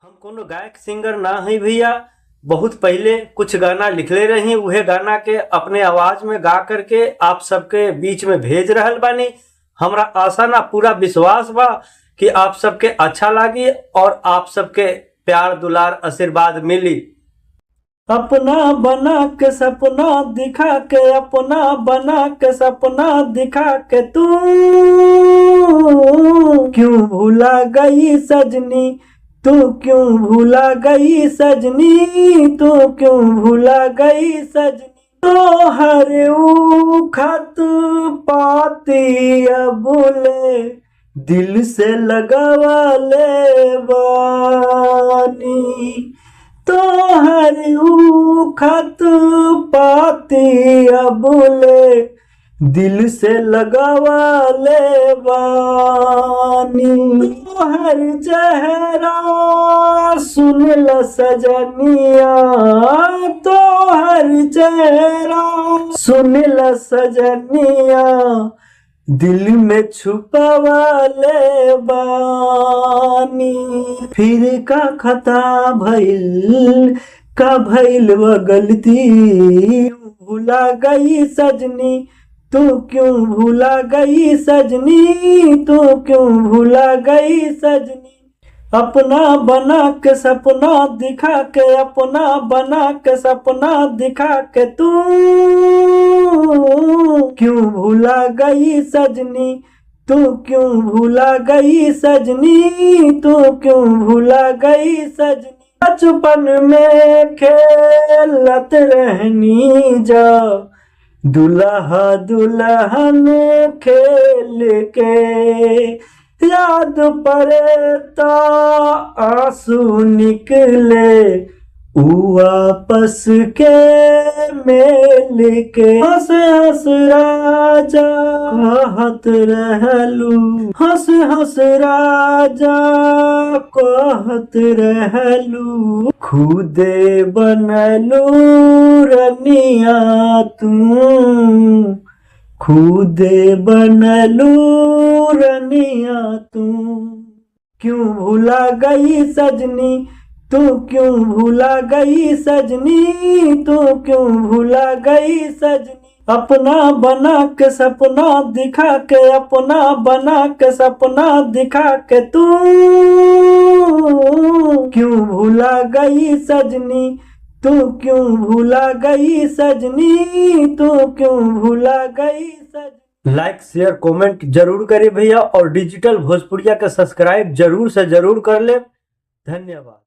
हम कोनो गायक सिंगर ना है भैया। बहुत पहले कुछ गाना लिखले रही, उहे गाना के अपने आवाज में गा करके आप सबके बीच में भेज रहल बानी। हमरा आशा ना पूरा विश्वास बा कि आप सबके अच्छा लागी और आप सबके प्यार दुलार आशीर्वाद मिली। अपना बना के सपना दिखा के, अपना बना के सपना दिखा के तू क्यों भूला गई सजनी, तू क्यों भूला गई सजनी, तू क्यों भूला गई सजनी। तो हर खत पाती अबुले दिल से लगावा ले बानी। तो हर खत पाती अबुले दिल से लगावा ले बानी। तो हर चेहरा सुन ल सजनिया, तो हर चेहरा सुन ल सजनिया दिल में छुपावा ले बानी। फिर का खता भइल, का भइल वो गलती, भूला गई सजनी, तू क्यों भूला गई सजनी, तू क्यों भूला गई सजनी। अपना बना के सपना दिखा के, अपना बना के सपना दिखा के तू क्यों भूला गई सजनी, तू क्यों भूला गई सजनी, तू क्यों भूला गई सजनी। बचपन में खेलत रहनी जा दुल्हा दुल्हन खेल के, याद पड़े तो आंसू निकले वापस के मेल के। हंस हंस राजा कहत रहलू, हंस हंस राजा कहत रहलू, खुदे बनलू रनिया तू, खुदे बनलू रनिया तू। क्यों भूला गई सजनी, तू क्यों भूला गई सजनी, तू क्यों भूला गई सजनी। अपना बना के सपना दिखा के, अपना बना के सपना दिखा के तू क्यों भूला गई सजनी, तू क्यों भूला गई सजनी, तू क्यों भूला गई सजनी। लाइक शेयर कमेंट जरूर करिए भैया और डिजिटल भोजपुरिया का सब्सक्राइब जरूर से जरूर कर ले। धन्यवाद।